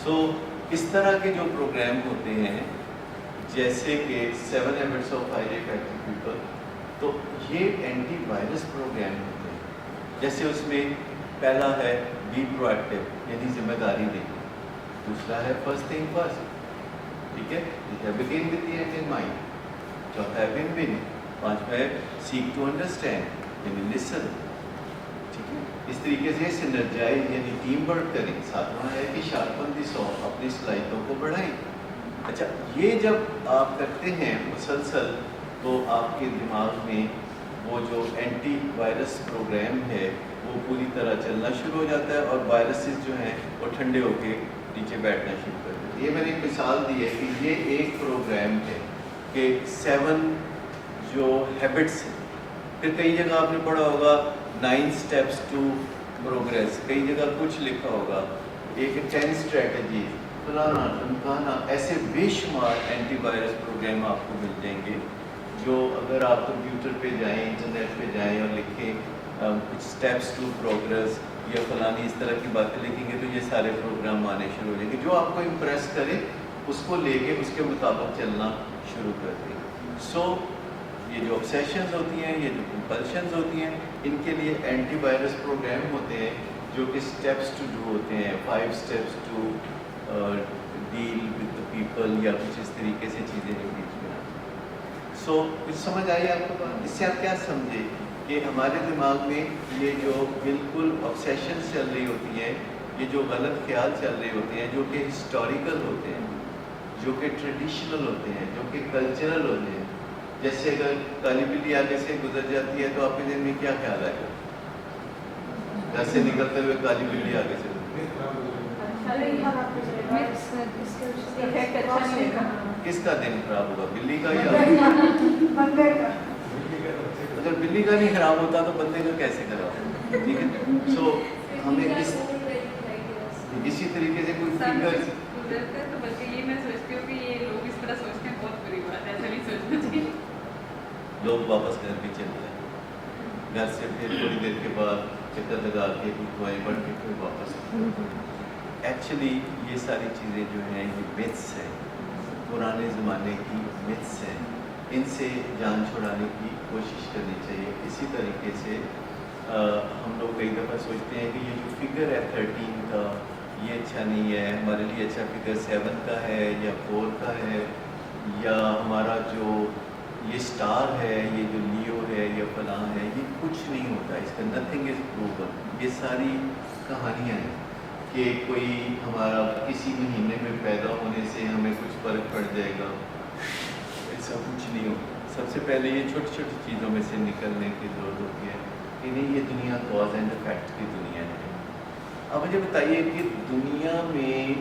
سو اس طرح کے جو پروگرام ہوتے ہیں جیسے کہ 7 Habits of Highly Effective People، تو یہ اینٹی وائرس پروگرام ہوتے ہیں. جیسے اس میں پہلا ہے بی پرو ایکٹیو، یعنی ذمہ داری لیں. دوسرا ہے فرسٹ تھنگ فرسٹ، ٹھیک ہے، begin with the end in mind. چوتھا ہے ون ون. پانچواں ہے سیک ٹو انڈرسٹینڈ، یعنی لسن. ٹھیک ہے، اس طریقے سے سنرجائز یعنی ٹیم ورک کریں. ساتواں ہے کہ شارپن دی سو، اپنی صلاحیتوں کو بڑھائیں. اچھا، یہ جب آپ کرتے ہیں مسلسل تو آپ کے دماغ میں وہ جو اینٹی وائرس پروگرام ہے وہ پوری طرح چلنا شروع ہو جاتا ہے، اور وائرسز جو ہیں وہ ٹھنڈے ہو کے نیچے بیٹھنا شروع کر دیتے ہیں. یہ میں نے ایک مثال دی ہے کہ یہ ایک پروگرام ہے کہ 7 جو ہیبٹس ہیں. پھر کئی جگہ آپ نے پڑھا ہوگا 9 اسٹیپس ٹو پروگریس، کئی جگہ کچھ لکھا ہوگا ایک 10 اسٹریٹجی فلانا ٹمکانا. ایسے بے شمار اینٹی وائرس پروگرام آپ کو مل جائیں گے جو اگر آپ کمپیوٹر پہ جائیں، انٹرنیٹ پہ جائیں اور لکھیں کچھ اسٹیپس ٹو پروگریس یا فلانی اس طرح کی باتیں لکھیں گے تو یہ سارے پروگرام آنے شروع ہو جائیں گے. جو آپ کو امپریس کرے اس کو لے کے اس کے مطابق چلنا شروع کر دیں. سو یہ جو obsessions ہوتی ہیں، یہ جو compulsions ہوتی ہیں، ان کے لیے اینٹی وائرس پروگرام ہوتے ہیں جو کہ اسٹیپس ٹو ڈو ہوتے ہیں. 5 steps to deal with the people یا کچھ اس طریقے سے چیزیں جو بیچ میں آتی ہیں. سو کچھ سمجھ آئی آپ کو؟ اس سے آپ کیا سمجھے کہ ہمارے دماغ میں یہ جو بالکل obsessions چل رہی ہوتی ہیں، یہ جو غلط خیال چل رہے ہوتے ہیں، جو کہ ہسٹوریکل ہوتے ہیں، جو کہ ٹریڈیشنل ہوتے ہیں، جو کہ کلچرل ہوتے ہیں. جیسے اگر کالی بلی آگے سے گزر جاتی ہے تو آپ کے ذہن میں کیا خیال آئے گا؟ گھر سے نکلتے ہوئے کالی بلی آگے سے کس کا دن خراب ہوگا، بلی کا یا بندے کا؟ اگر بلی کا نہیں خراب ہوتا تو بندے کا کیسے خراب ہوگا؟ ٹھیک ہے. سو ہمیں اسی طریقے سے کوئی فگر تو بلکہ یہ میں سوچتی ہوں کہ یہ لوگ اس طرح سوچتے ہیں بہت بری بات ہے، ایسا نہیں سوچنا چاہیے. لوگ واپس گھر بھی چل جائیں، گھر سے پھر تھوڑی دیر کے بعد چکر لگا کے کچھ دعائیں پڑھ کے پھر واپس. ایکچولی یہ ساری چیزیں جو ہیں یہ myths ہیں، پرانے زمانے کی myths ہیں. ان سے جان چھڑانے کی کوشش کرنی چاہیے. اسی طریقے سے ہم لوگ کئی دفعہ سوچتے ہیں کہ یہ جو فگر ہے 13 کا یہ اچھا نہیں ہے، ہمارے لیے اچھا فگر 7 کا ہے یا 4 کا ہے، یا ہمارا جو یہ سٹار ہے، یہ جو لیو ہے یا فلاں ہے، یہ کچھ نہیں ہوتا، اس کا نتھنگ از پروون. یہ ساری کہانیاں ہیں کہ کوئی ہمارا کسی مہینے میں پیدا ہونے سے ہمیں کچھ فرق پڑ جائے گا، ایسا کچھ نہیں ہوتا. سب سے پہلے یہ چھوٹی چھوٹی چیزوں میں سے نکلنے کی ضرورت ہوتی ہے کہ نہیں، یہ دنیا کاز اینڈ افیکٹ کی دنیا ہے. اب مجھے بتائیے کہ دنیا میں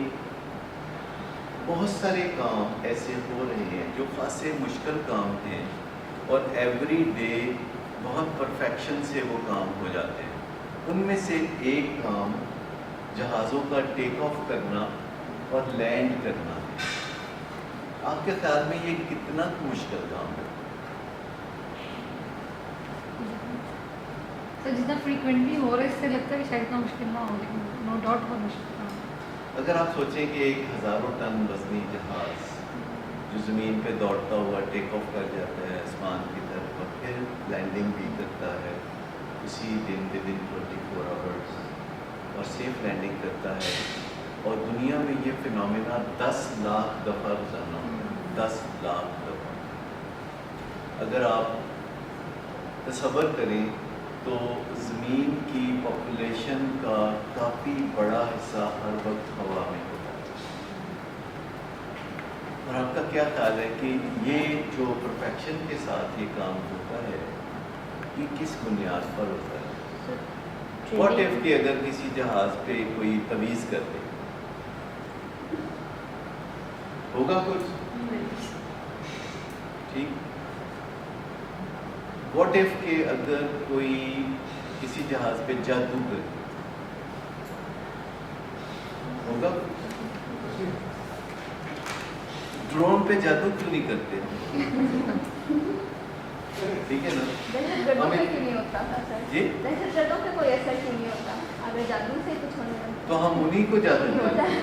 بہت سارے کام ایسے ہو رہے ہیں جو خاصے مشکل کام ہیں اور ایوری ڈے بہت پرفیکشن سے وہ کام ہو جاتے ہیں. ان میں سے ایک کام جہازوں کا ٹیک آف کرنا اور لینڈ کرنا ہے. آپ کے خیال میں یہ کتنا مشکل کام ہے؟ تو جتنا فریکوینٹلی ہو رہا ہے اس سے لگتا ہے کہ شاید اتنا مشکل نہ ہو، لیکن نو ڈاؤٹ بہت مشکل کام ہے. اگر آپ سوچیں کہ ایک 1000 ٹن وزنی جہاز جو زمین پہ دوڑتا ہوا ٹیک آف کر جاتا ہے آسمان کی طرف اور پھر لینڈنگ بھی کرتا ہے اسی دن کے دن 24 آورس اور سیف لینڈنگ کرتا ہے، اور دنیا میں یہ فنومینا 10 لاکھ دفعہ روزانہ ہوتا ہے. 10 لاکھ دفعہ. اگر آپ تصور کریں تو زمین کی پاپولیشن کا کافی بڑا حصہ ہر وقت ہوا میں ہوتا ہے. اور آپ کا کیا خیال ہے کہ یہ جو پرفیکشن کے ساتھ یہ کام ہوتا ہے یہ کس بنیاد پر ہوتا ہے؟ واٹ ایف کہ اگر کسی جہاز پہ کوئی تویز کر دے ہوگا کچھ ٹھیک؟ واٹ ایف کہ اگر کوئی کسی جہاز پہ جادو کر دے ہوگا؟ ڈرون پہ جادو کیوں نہیں کرتے؟ ٹھیک ہے نا؟ دہشت گردوں پہ کیوں نہیں ہوتا سر؟ جی دہشت گردوں پہ کوئی ایسا کیوں نہیں ہوتا؟ اگر جادو سے کچھ ہونے لگتا تو ہم انہیں کو جادو کرتے ہیں.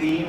3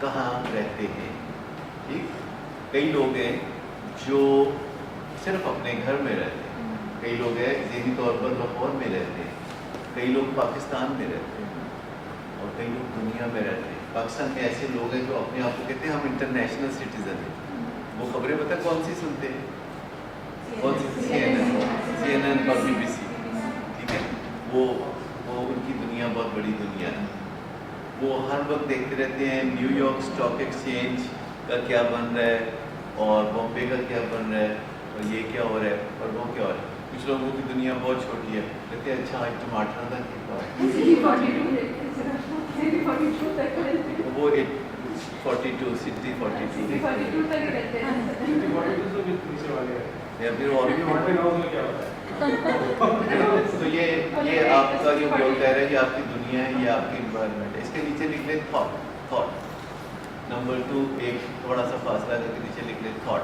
کہاں رہتے ہیں. ٹھیک, کئی لوگ ہیں جو صرف اپنے گھر میں رہتے ہیں, کئی لوگ ہیں ذہنی طور پر لاہور میں رہتے ہیں, کئی لوگ پاکستان میں رہتے ہیں, اور کئی لوگ دنیا میں رہتے ہیں. پاکستان میں ایسے لوگ ہیں جو اپنے آپ کو کہتے ہیں ہم انٹرنیشنل سٹیزن ہیں. وہ خبریں پتہ کون سی سنتے ہیں؟ کون سی؟ CNN اور BBC. ٹھیک ہے, وہ ان کی دنیا بہت بڑی دنیا ہے. وہ ہر وقت دیکھتے رہتے ہیں نیو یارک اسٹاک ایکسچینج کا کیا بن رہا ہے, اور بامبے کا کیا بن رہا ہے, اور یہ کیا ہو رہا ہے, اور وہ کیا ہو رہا ہے. کچھ لوگوں کی دنیا بہت چھوٹی ہے, کہتے ہیں اچھا آج ٹماٹر کا کیا وہ 42 60 42 یا پھر اور بھی تو یہ آپ کا جو گول کہہ رہا ہے, یہ آپ کی دنیا ہے, یہ آپ کی انوائرمنٹ ہے. اس کے نیچے لکھ لیں تھاٹ. نمبر 2 ایک تھوڑا سا فاصلہ کر کے نیچے لکھ لیں تھاٹ.